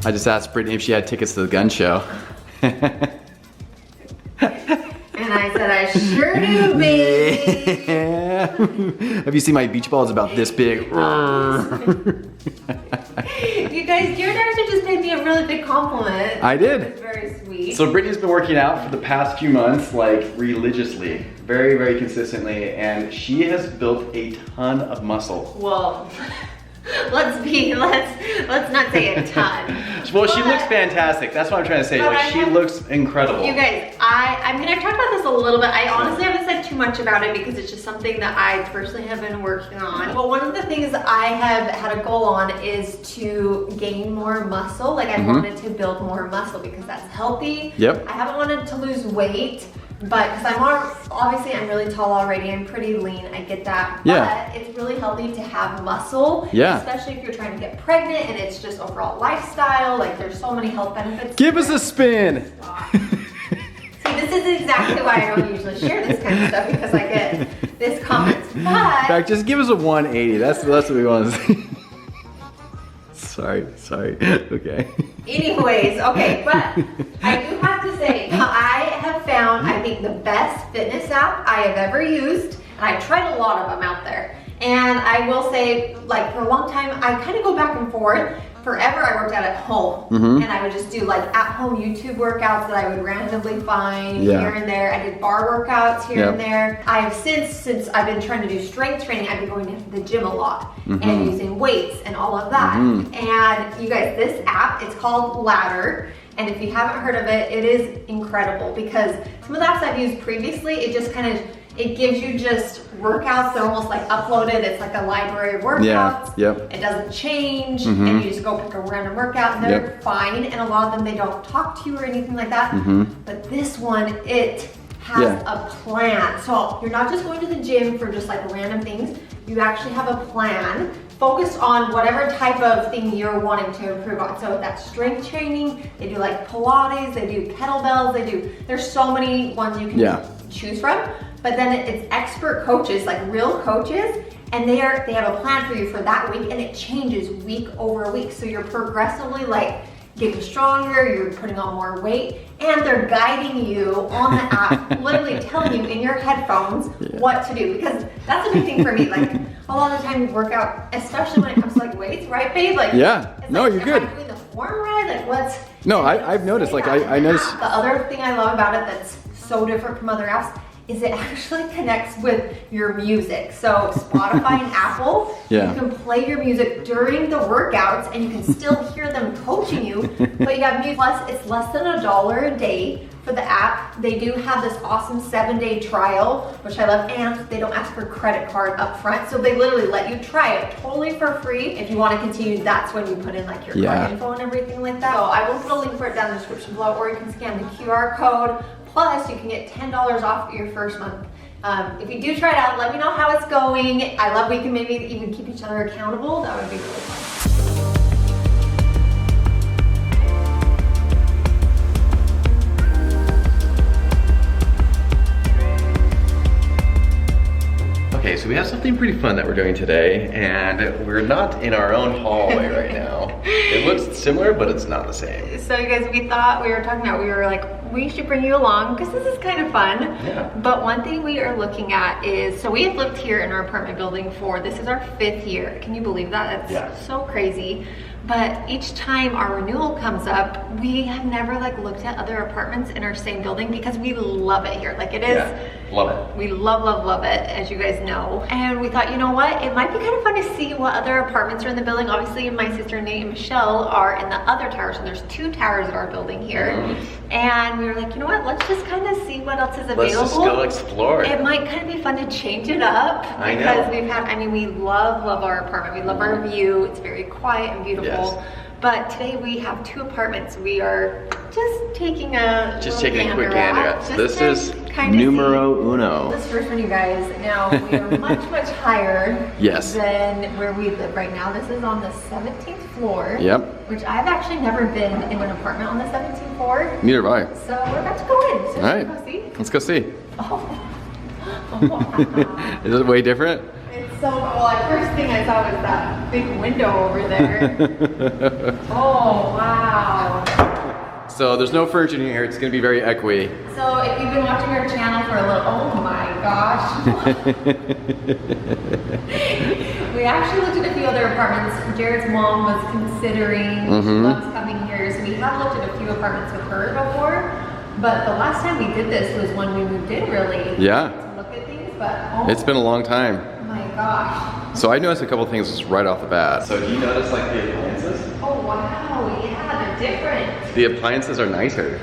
I just asked Brittany if she had tickets to the gun show. And I said, I sure do, baby. Yeah. Have you seen my beach ball? It's about this big. You guys, Jared actually just paid me a really big compliment. I did. It was very sweet. So Brittany's been working out for the past few months, like religiously, very, very consistently, and she has built a ton of muscle. Well, let's not say a ton. Well, she looks fantastic. That's what I'm trying to say. Like, she looks incredible. You guys, I mean, I've talked about this a little bit. I honestly haven't said too much about it because it's just something that I personally have been working on. But one of the things I have had a goal on is to gain more muscle. Like, I wanted to build more muscle because that's healthy. Yep. I haven't wanted to lose weight. But because obviously I'm really tall already, I'm pretty lean, I get that. Yeah. But it's really healthy to have muscle. Yeah. Especially if you're trying to get pregnant and it's just overall lifestyle. Like, there's so many health benefits. Give us a spin. See, this is exactly why I don't usually share this kind of stuff, because I get this comments. But In fact, just give us a 180. That's what we want to see. Sorry. Okay. anyways, okay, but I do have to say, I have found, I think, the best fitness app I have ever used. And I've tried a lot of them out there. And I will say, like, for a long time, I kind of go back and forth. Forever, I worked out at home. And I would just do, like, at-home YouTube workouts that I would randomly find here and there. I did bar workouts here and there. I have since I've been trying to do strength training, I've been going to the gym a lot and using weights and all of that. And you guys, this app, it's called Ladder. And if you haven't heard of it, it is incredible because some of the apps I've used previously, it just kind of, it gives you just workouts. They're almost like uploaded. It's like a library of workouts. It doesn't change. And you just go pick a random workout and they're fine. And a lot of them, they don't talk to you or anything like that. But this one, it has a plan. So you're not just going to the gym for just like random things. You actually have a plan focused on whatever type of thing you're wanting to improve on. So that's strength training. They do like Pilates, they do kettlebells, there's so many ones you can choose from. But then it's expert coaches, like real coaches, and they have a plan for you for that week, and it changes week over week. So you're progressively like getting stronger, you're putting on more weight, and they're guiding you on the app, literally telling you in your headphones what to do. Because that's a big thing for me. Like, a lot of the time you work out, especially when it comes to like weights, right, babe? Like, no, you're good. Am I doing the form right? Like, what's? No, I've noticed. Like, I noticed. The other thing I love about it that's so different from other apps is it actually connects with your music. So Spotify and Apple, you can play your music during the workouts and you can still hear them coaching you, but you have music. Plus, it's less than $1 a day for the app. They do have this awesome 7-day trial, which I love, and they don't ask for credit card up front. So they literally let you try it totally for free. If you want to continue, that's when you put in like your card info and everything like that. So I will put a link for it down in the description below, or you can scan the QR code. Plus, you can get $10 off your first month. If you do try it out, let me know how it's going. I love we can maybe even keep each other accountable. That would be really fun. Okay, so we have something pretty fun that we're doing today, and we're not in our own hallway right now. It looks similar, but it's not the same. So you guys, we were like, we should bring you along because this is kind of fun. But one thing we are looking at is, so we have lived here in our apartment building this is our 5th year. Can you believe that? That's so crazy. But each time our renewal comes up, we have never like looked at other apartments in our same building because we love it here. Like, it is, love it. We love it, as you guys know. And we thought, you know what? It might be kind of fun to see what other apartments are in the building. Obviously, my sister Nate and Michelle are in the other towers, and there's 2 towers of our building here. And we were like, you know what? Let's just kind of see what else is available. Let's just go explore. It might kind of be fun to change it up because we've had, I mean, we love our apartment. We love our view. It's very quiet and beautiful. But today we have 2 apartments. We are just taking a quick gander at. This is numero uno. This first one, you guys. Now, we are much higher than where we live right now. This is on the 17th floor. Which I've actually never been in an apartment on the 17th floor. Neither have I. So we're about to go in. So all right. go see. Let's go see. Oh. Is it way different? It's so cool. First thing I saw was that big window over there. Oh, wow. So there's no furniture in here. It's gonna be very echoey. So if you've been watching our channel for a little, oh my gosh. We actually looked at a few other apartments. Jared's mom was considering, she loves coming here. So we have looked at a few apartments with her before. But the last time we did this was when we moved in really. Yeah. To look at things, but oh. It's been a long time. My gosh. So I noticed a couple things just right off the bat. So do you notice like the appliances? Oh wow, yeah, they're different. The appliances are nicer.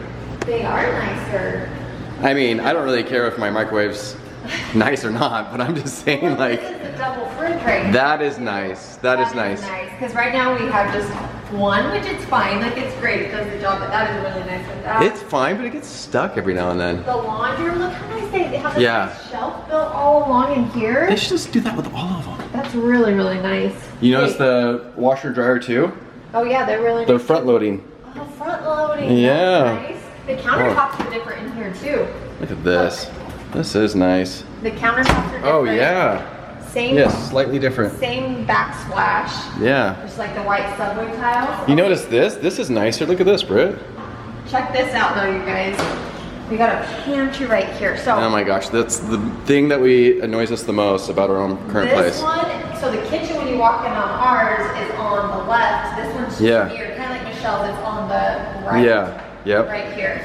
They are nicer. I mean, I don't really care if my microwave's nice or not, but I'm just saying like. This is the double fridge right here. That is nice. That is nice. Because right now we have just one, which it's fine. Like it's great, it does the job, but that is really nice with that. It's fine, but it gets stuck every now and then. The laundry room, look how nice they have this Yeah. nice shelf built all along in here. They should just do that with all of them. That's really, really nice. You notice the washer and dryer too? Oh yeah, they're really They're nice. front loading. Oh, front loading. Yeah. That's nice. The countertops are different in here too. Look at this. This is nice. The countertops are different. Oh yeah. Same. Yes, slightly different. Same backsplash. Yeah. Just like the white subway tiles. You notice this? This is nicer. Look at this, Britt. Check this out though, you guys. We got a pantry right here. So Oh my gosh, that's the thing that annoys us the most about our own current this place. one, so the kitchen when you walk in on ours is on the left. This one's Yeah. here, kind of like Michelle's, it's on the right. Yeah. Yep. Right here.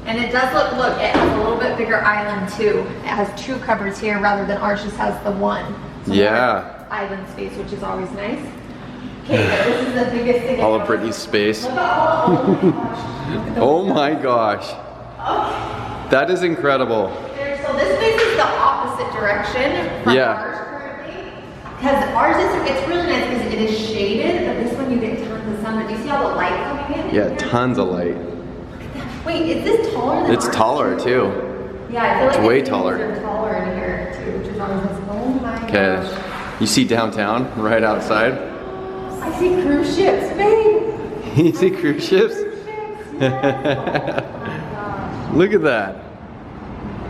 And it does look, it has a little bit bigger island too. It has two cupboards here rather than ours just has the one. So Yeah. more island space, which is always nice. Okay, but this is the biggest thing. All of Brittany's space. Look at all, oh my gosh. Look at the Oh my gosh. Okay. That is incredible. So this faces the opposite direction from Yeah. ours currently. Because ours is, it's really nice because it is shaded, but this one you get tons of sun. But do you see all the light coming in? Yeah, tons of light. Wait, is this taller than It's ours? taller too. Yeah, I feel like It's way these taller. are taller in here too, which is always nice. Oh my Okay. gosh. You see downtown right outside? I see cruise ships, babe. You see cruise ships? Look at that.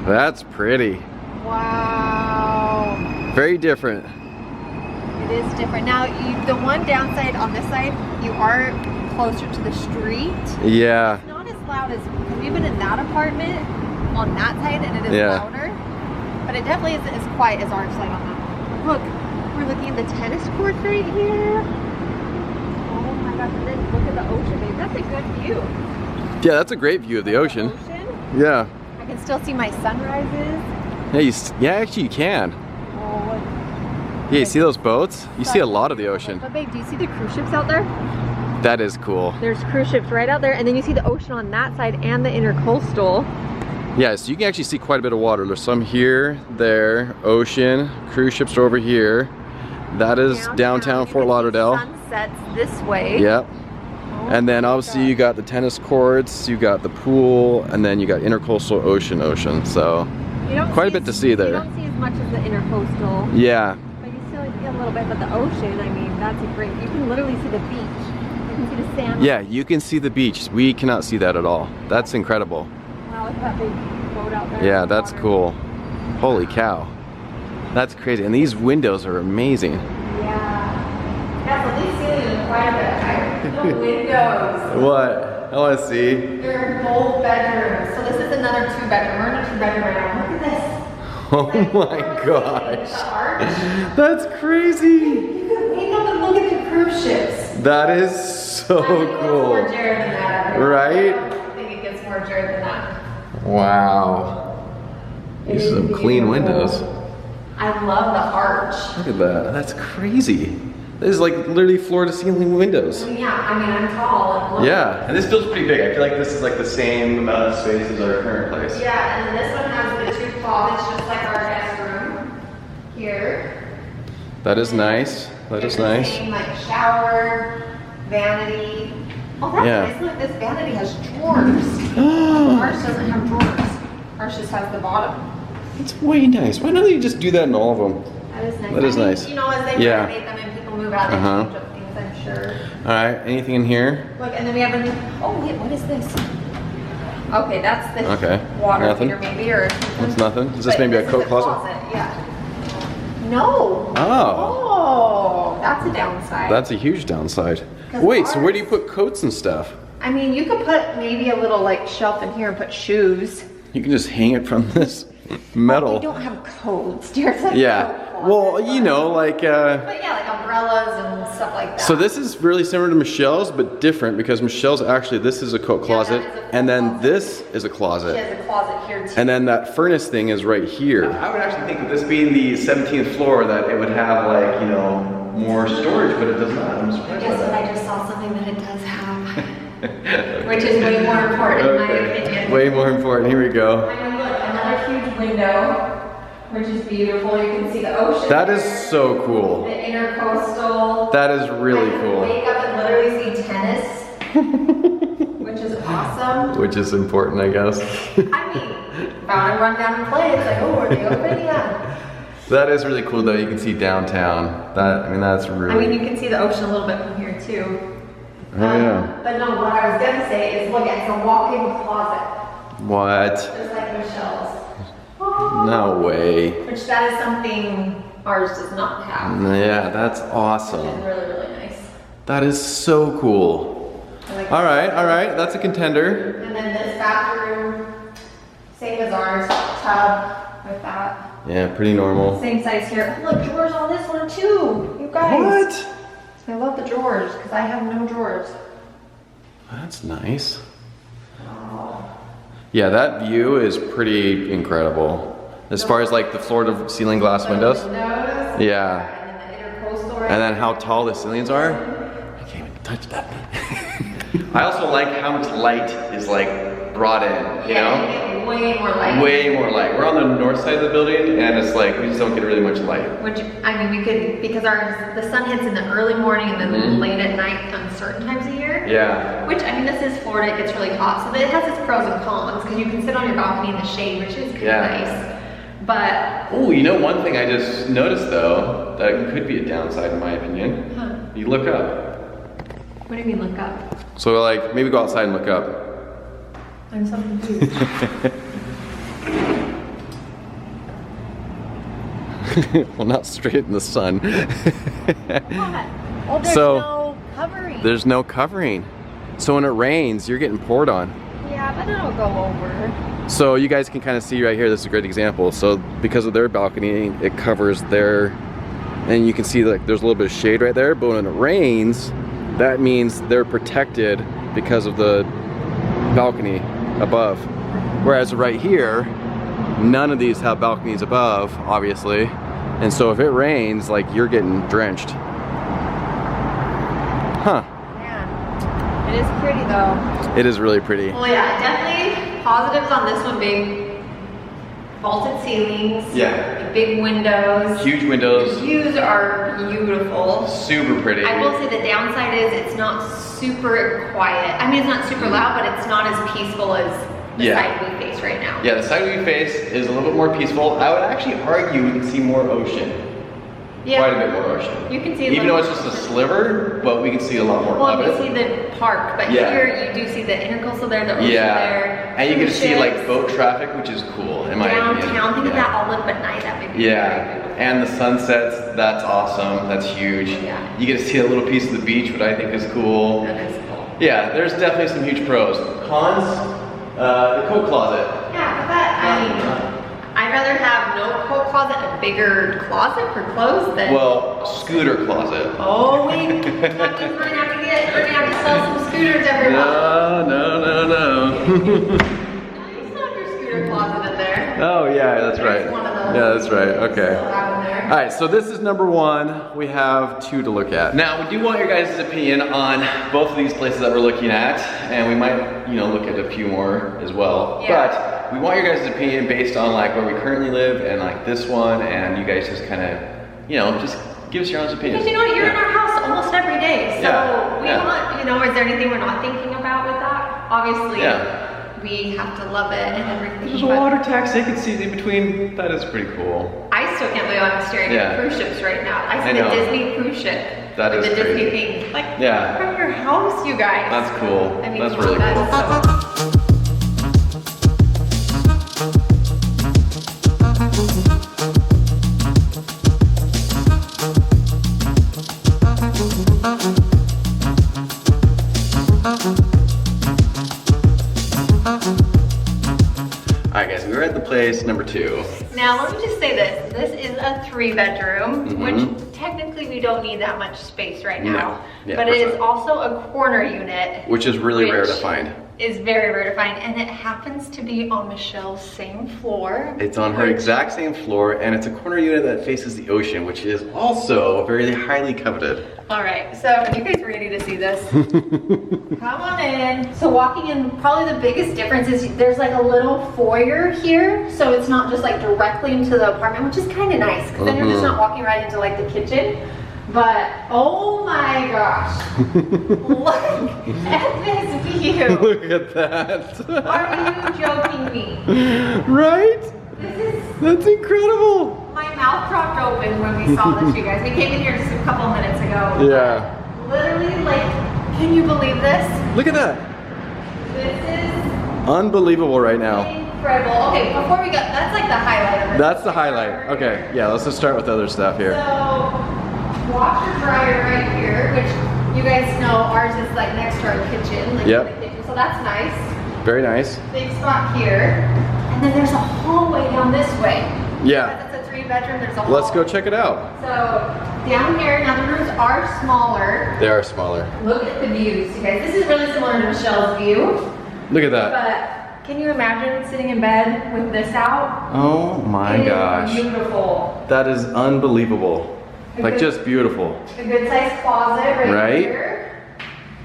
That's pretty. Wow. Very different. It is different. Now, the one downside on this side, you are closer to the street. Yeah. It's not as loud as, because we've been in that apartment on that side and it is Yeah. louder. But it definitely isn't as quiet as our side on that. Look, we're looking at the tennis courts right here. Oh my gosh, and then look at the ocean, babe. That's a good view. Yeah, that's a great view of the ocean. Yeah. I can still see my sunrises. Yeah, actually you can. Oh, Yeah, you see those boats? You see a lot of the ocean. but babe, do you see the cruise ships out there? That is cool. There's cruise ships right out there, and then you see the ocean on that side and the intercoastal. Yeah, so you can actually see quite a bit of water. There's some here, there, ocean, cruise ships are over here. That is downtown Fort Lauderdale. Sunsets this way. Yep. Oh And then my obviously gosh. you got the tennis courts, you got the pool, and then you got intercoastal ocean. So You don't quite a bit to see there. You don't see as much as the intercoastal, yeah. but you still get a little bit. But the ocean, I mean, that's a great. You can literally see the beach. You can see the sand. Yeah, you can see the beach. We cannot see that at all. That's incredible. Wow, look at that big boat out there. Yeah, in the that's water. cool. Holy cow. That's crazy. And these windows are amazing. Yeah. Yeah, so these ceilings are quite a bit higher. The windows. What? I want to see. They're both bedrooms. So this is another 2-bedroom. We're in a 2-bedroom right now. Look at this. Oh my gosh. That's crazy. You can peek up and look at the cruise ships. That is so I think it gets more cool. Jared than that. Right? I think it gets more Jared than that. Wow. These are some clean windows. I love the arch. Look at that. That's crazy. This is like literally floor to ceiling windows. Yeah, I mean, I'm tall. Like, look. Yeah. And this feels pretty big. I feel like this is like the same amount of space as our current place. Yeah, and then this one has the 2 closets just like our guest room here. That is nice. That is nice. Same, like shower, vanity. Oh, that's Yeah. nice. Look, this vanity has drawers. Ours doesn't have drawers. Ours just has the bottom. It's way nice. Why don't you just do that in all of them? That is nice. That is I mean, nice. You know, as they Yeah. renovate them and people move out, they Uh-huh. change up things, I'm sure. All right. Anything in here? Look, and then we have a new, oh wait, what is this? Okay, that's the Okay, water nothing. heater maybe, or something. That's nothing. Is this But maybe a this coat is closet? Yeah. No. Oh. Oh, that's a downside. That's a huge downside. Wait, so where do you put coats and stuff? I mean, you could put maybe a little like shelf in here and put shoes. You can just hang it from this metal. We don't have coats. There's like Yeah. Well, you know, like. But yeah, like umbrellas and stuff like that. So this is really similar to Michelle's, but different because Michelle's actually, this is a coat closet, and then this is a closet. She has a closet here too. And then that furnace thing is right here. I would actually think of this being the 17th floor that it would have like, you know, more storage, but it does not. I'm surprised by that. I just saw something that it does have, which is way more important in my opinion. Way more important. Here we go. I mean, look, another huge window, which is beautiful. You can see the ocean. That is there. so cool. The intercoastal. That is really I cool. Wake up and literally see tennis, which is awesome. Which is important, I guess. I mean, found to run down and play. It's like, oh, are they open? Yeah. That is really cool though. You can see downtown. That, I mean, that's really. I mean, you can see the ocean a little bit from here too. Oh yeah. But no, what I was gonna say is, look, it's a walk-in closet, What? just like Michelle's. No way. Which that is something ours does not have. Yeah, that's Which is awesome. really, really nice. That is so cool. I like All right, that's a contender. And then this bathroom, same as ours, tub with that. Yeah, pretty normal. Same size here. Oh, look, drawers on this one too, you guys. What? I love the drawers because I have no drawers. That's nice. Yeah, that view is pretty incredible. As far as like the floor to ceiling glass windows. Yeah. And then the intercoastal right And then how tall the ceilings are. I can't even touch that. I also like how much light is like brought in, you know? You get way more light. Way more light. We're on the north side of the building and it's like, we just don't get really much light. Which, I mean, we could, because the sun hits in the early morning and then late at night on certain times of year. Yeah. Which, I mean, this is Florida, it gets really hot, so it has its pros and cons, because you can sit on your balcony in the shade, which is kind of nice. But... Oh, you know one thing I just noticed though, that could be a downside in my opinion. Huh. You look up. What do you mean look up? So like, maybe go outside and look up. I'm so confused. Well, not straight in the sun. What? Oh, there's So, no covering. There's no covering. So when it rains, you're getting poured on. Yeah, but it'll go over. So you guys can kind of see right here, this is a great example. So because of their balcony, it covers their, and you can see like there's a little bit of shade right there, but when it rains, that means they're protected because of the balcony above. Whereas right here, none of these have balconies above, obviously. And so if it rains, like you're getting drenched. Huh. Yeah. It is pretty though. It is really pretty. Well, yeah, definitely positives on this one being vaulted ceilings. Yeah. Big windows. Huge The windows. views are beautiful. Super pretty. I will say the downside is it's not super quiet. I mean, it's not super loud, but it's not as peaceful as the side we face right now. Yeah, the side we face is a little bit more peaceful. I would actually argue we can see more ocean. Yeah. Quite a bit more ocean. You can see even though it's just a sliver, but we can see a lot more well, of you it. see the park, but here you do see the intercoastal there, the ocean there. And you get to see ships, like boat traffic, which is cool in my opinion. downtown. Think of that all lit up at night. That may be very beautiful. And the sunsets, that's awesome. That's huge. Yeah. You get to see a little piece of the beach, what I think is cool. That is cool. Yeah, there's definitely some huge pros. Cons, the coat closet. Yeah, but I mean, I'd rather have no coat closet, a bigger closet for clothes than. Well, scooter closet. Oh wait, that means we're gonna have to sell some scooters, everyone. No. You still have your scooter closet in there. Oh yeah, that's right. There's one of those. Yeah, that's right. Okay. Still have in there. All right, so this is number one. We have two to look at. Now, we do want your guys' opinion on both of these places that we're looking at, and we might, you know, look at a few more as well. Yeah. But we want your guys' opinion based on like where we currently live and like this one, and you guys just kind of, you know, just give us your own opinions. Because you know what, you're in our house almost every day, so we Yeah. want, you know, is there anything we're not thinking about with that? Obviously, we have to love it and everything. There's a but water taxi I can see in between. That is pretty cool. I still can't believe I'm staring at cruise ships right now. I see I the know. Disney cruise ship. That with is the Disney crazy. thing. Like, Yeah. from your house, you guys. That's cool. I mean, That's really cool. so Alright guys, we're at the place number 2. Now let me just say this. This is a 3-bedroom, which technically we don't need that much space right now. No. Yeah, but it is also a corner unit. Which is really rare to find. Is very rare to find, and it happens to be on Michelle's same floor. It's on her exact same floor, and it's a corner unit that faces the ocean, which is also very highly coveted. All right, so are you guys ready to see this? Come on in. So walking in, probably the biggest difference is there's like a little foyer here, so it's not just like directly into the apartment, which is kind of nice, because then you're just not walking right into like the kitchen. But oh my gosh, look at this view. Look at that. Are you joking me? Right? That's incredible. My mouth dropped open when we saw this, you guys. We came in here just a couple of minutes ago. Yeah. Literally, like, can you believe this? Look at that. This is unbelievable right now. incredible. Okay, before we go, that's like the highlight of it. That's the highlight. Okay, yeah, let's just start with the other stuff here. So, washer dryer right here, which you guys know ours is like next to our kitchen. Like Yep. in the kitchen, so that's nice. Very nice. Big spot here. And then there's a hallway down this way. Yeah. Because it's a 3-bedroom, there's a hallway. Let's go check it out. So down here, now the rooms are smaller. They are smaller. Look at the views, you guys. This is really similar to Michelle's view. Look at that. But can you imagine sitting in bed with this out? Oh my It is gosh. beautiful. That is unbelievable. Like just beautiful. A good sized closet right here.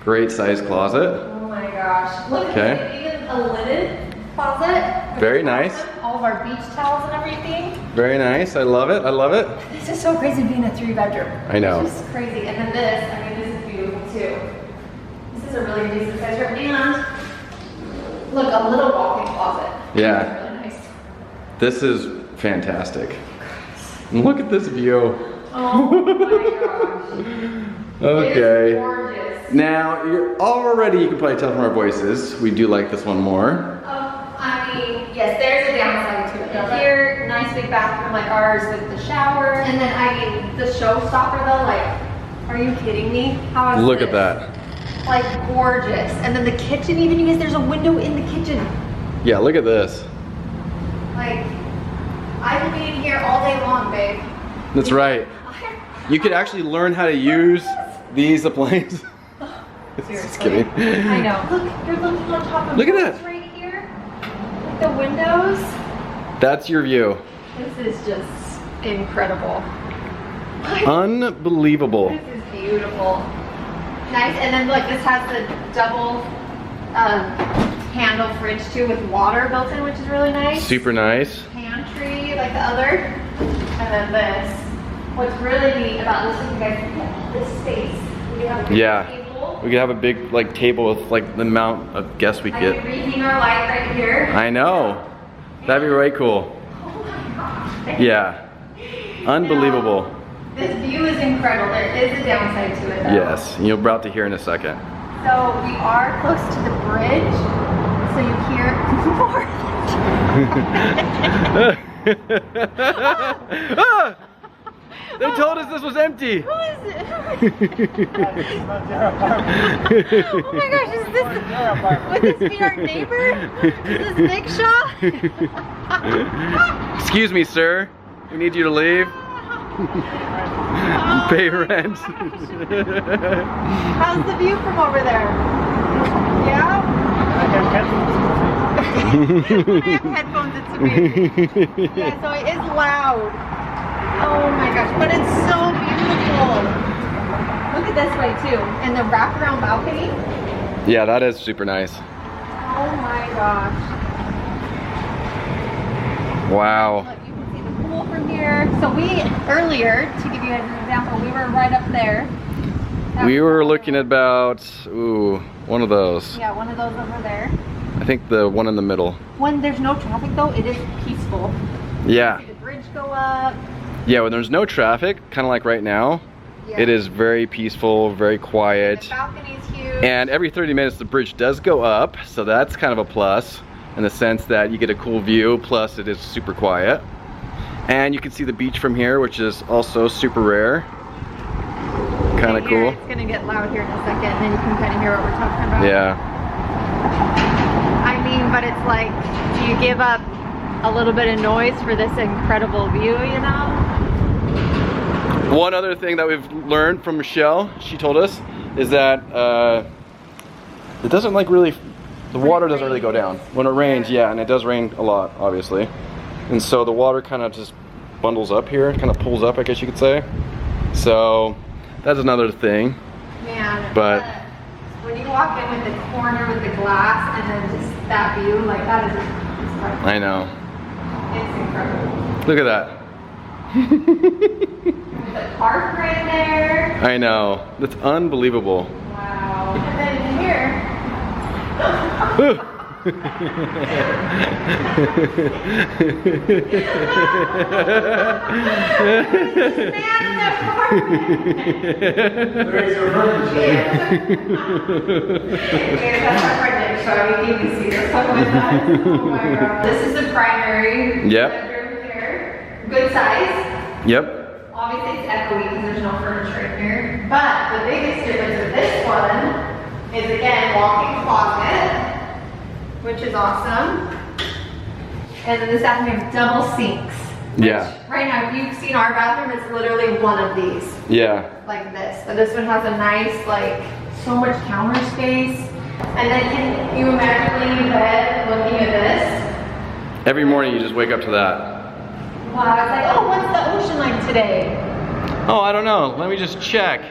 Great size closet. Oh my gosh. Look Okay. at it, even a linen closet. Very nice. All of our beach towels and everything. Very nice. I love it. I love it. This is so crazy being a 3-bedroom. I know. It's just crazy. And then this, I mean, this is beautiful too. This is a really decent size room. And look, a little walk-in closet. Yeah. Really nice. This is fantastic. Look at this view. Oh my gosh. Okay. It is gorgeous. Now, you can probably tell from our voices, we do like this one more. I mean, yes, there's a downside to it. Here, nice big bathroom like ours with the shower. And then, I mean, the showstopper though, like, are you kidding me? How is Look this? at that. Like, gorgeous. And then the kitchen, even, you guys, there's a window in the kitchen. Yeah, look at this. Like, I could be in here all day long, babe. That's right. You could actually learn how to use these appliances. Just kidding. I know. Look, you're looking on top of Look at roofs that. right here. With the windows. That's your view. This is just incredible. Unbelievable. This is beautiful. Nice, and then look, this has the double handle fridge too with water built in, which is really nice. Super nice. Pantry like the other. And then this. What's really neat about this is you guys can get this space. We have a big table. We could have a big like table with like the amount of guests we I get. can reheat our light right here. I know. That'd be right cool. Oh my gosh. Yeah. Unbelievable. Now, this view is incredible. There is a downside to it though. Yes, you're about to hear in a second. So we are close to the bridge, so you hear more. Ah! They told us this was empty. Who is it? Oh my gosh, is this, would this be our neighbor? Is this Nick Shaw? Excuse me, sir. We need you to leave. Pay rent. How's the view from over there? Yeah? When I have headphones, it's amazing. Yeah, so it is loud. Oh my gosh, but it's so beautiful. Look at this way too. And the wraparound balcony. Yeah, that is super nice. Oh my gosh. Wow. Look, you can see the pool from here. So we, earlier, to give you an example, we were right up there. We were looking at about, one of those. Yeah, one of those over there. I think the one in the middle. When there's no traffic though, it is peaceful. Yeah. You see the bridge go up. Yeah, when there's no traffic, kind of like right now, Yeah. it is very peaceful, very quiet. The balcony's huge. And every 30 minutes the bridge does go up, so that's kind of a plus in the sense that you get a cool view, plus it is super quiet. And you can see the beach from here, which is also super rare. Kind of cool. It's gonna get loud here in a second, and then you can kind of hear what we're talking about. Yeah. I mean, but it's like, do you give up a little bit of noise for this incredible view, you know? One other thing that we've learned from Michelle, she told us, is that it doesn't like really, the water doesn't really go down. When it rains, yeah, and it does rain a lot, obviously. And so the water kind of just bundles up here, kind of pulls up, I guess you could say. So that's another thing. Man, but when you walk in with the corner with the glass and then just that view, like that is incredible. I know. It's incredible. Look at that. The park right there. I know. That's unbelievable. Wow. And then here. This is the primary bedroom here. Good size. Yep. Obviously it's echoey because there's no furniture in here. But the biggest difference with this one is again walk-in closet, which is awesome. And then this bathroom has double sinks. Yeah. Right now, if you've seen our bathroom, it's literally one of these. Yeah. Like this. But this one has a nice, like, so much counter space. And then can you imagine laying in bed looking at this? Every morning you just wake up to that. Wow, it's like, oh, what's the ocean like today? Oh, I don't know. Let me just check.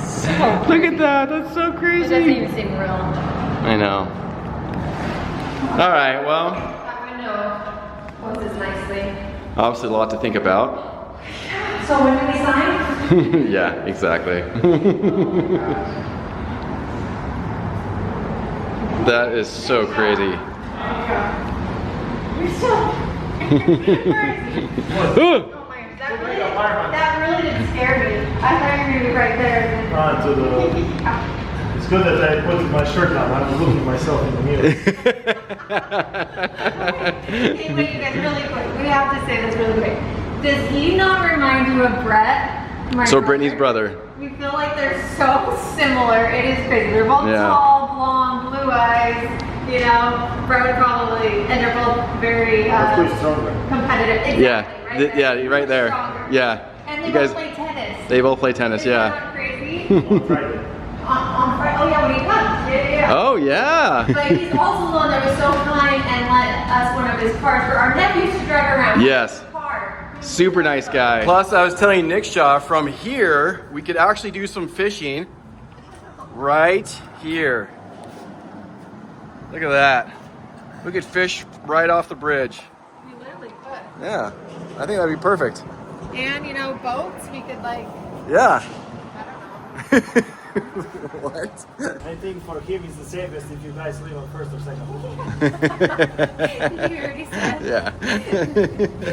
So Look at that. That's so it crazy. doesn't even seem real. I know. All right, well. That window closes nicely. Obviously a lot to think about. So when do we sign? Yeah, exactly. That is so crazy. You're still crazy. Oh my God, that really didn't scare me. I thought you were gonna be right there. It's good that I put my shirt on. I'm looking at myself in the mirror. Hey, wait, you guys, really quick. We have to say this really quick. Does he not remind you of Brett? So Brittany's brother. We feel like they're so similar. It is crazy. They're both Yeah. tall, blonde, blue eyes. You know, Brett would probably, and they're both very competitive. Exactly, Yeah, right yeah, you're right there. Stronger. Yeah. And they You both guys, play tennis. they both play tennis, Isn't yeah. that crazy? On Friday. on Friday. Oh yeah, when he comes. Yeah. Oh yeah. But he's also the one that was so kind and let us one of his cars for our nephews to drive around. Yes. Car. Super nice guy. Plus, I was telling Nick Shaw, from here, we could actually do some fishing right here. Look at that. We could fish right off the bridge. We literally could. Yeah, I think that'd be perfect. And you know, boats, we could like, Yeah. I don't know. What? I think for him it's the safest if you guys live on first or second floor. You already said. Yeah.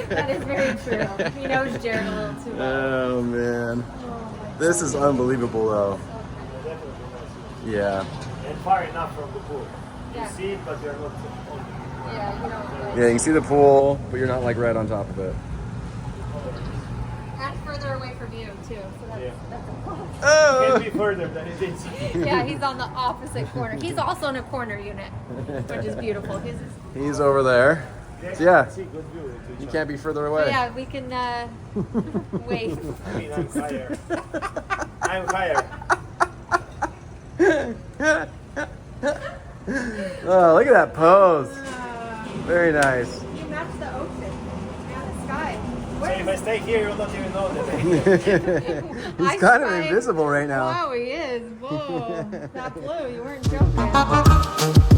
That is very true. He knows Jared a little too well. Oh man. Oh my This is unbelievable though. Definitely nice. Yeah. And far enough from the pool. You Yeah. see it, but you're not on Yeah, you know. Yeah, you can see the pool, but you're not like right on top of it. And further away from you too. So that's, Yeah. that's a plus. It Oh. can be further than it is. Yeah, he's on the opposite corner. He's also in a corner unit, which is beautiful. His is, He's over there. So yeah, See good view to each you other. can't be further away. yeah, we can wave. I mean, I'm higher. I'm higher. Oh, look at that pose. Very nice. You match the ocean and the sky. So if I stay here, you'll not even know that. He's kind of invisible right now. Wow, he is. Whoa, that blue. You weren't joking.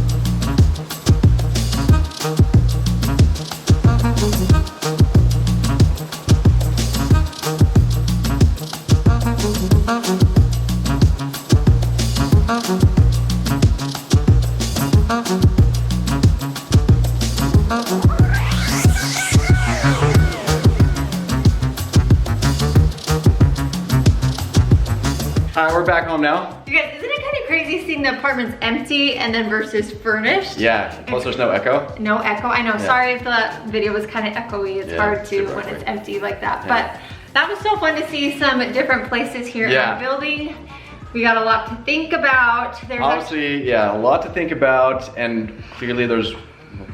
All right, we're back home now. You guys, isn't it kind of crazy seeing the apartments empty and then versus furnished? Yeah, plus there's no echo. No echo. I know. Yeah. Sorry if the video was kind of echoey. It's Yeah, hard to super when it's echoey. empty like that. Yeah. But that was so fun to see some different places here in the building. We got a lot to think about. There's obviously, yeah, a lot to think about, and clearly there's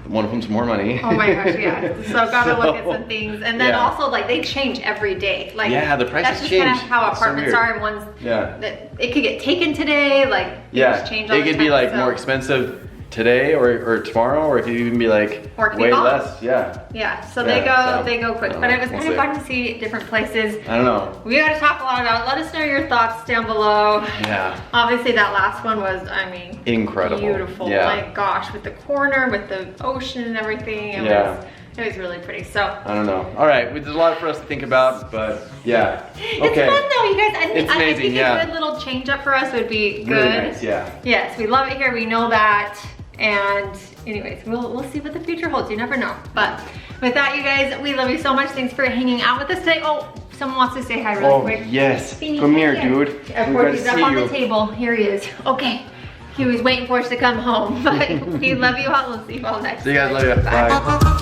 one of them's more money. Oh my gosh, yeah. So gotta look at some things, and then also like they change every day. Like the prices that's just change. kind of how apartments are, and ones that it could get taken today. Like things change all the time. It could be like more expensive today or tomorrow, or it could even be like way less. Yeah, so they go quick. But it was kind of fun to see different places. I don't know. We got to talk a lot about it. Let us know your thoughts down below. Yeah. Obviously that last one was, I mean, incredible. Beautiful. Yeah. My gosh, with the corner, with the ocean and everything. It was really pretty. So I don't know. All right, there's a lot for us to think about, but yeah. It's fun though, you guys. It's amazing. I think a good little change up for us would be good. Really nice, yeah. Yes, we love it here. We know that. And anyways, we'll see what the future holds. You never know. But with that, you guys, we love you so much. Thanks for hanging out with us today. Oh, someone wants to say hi really quick. Yes. Come here, dude. Of course, he's up on the table. Here he is. Okay. He was waiting for us to come home. But we love you all. We'll see you all next time. See you guys later. Bye.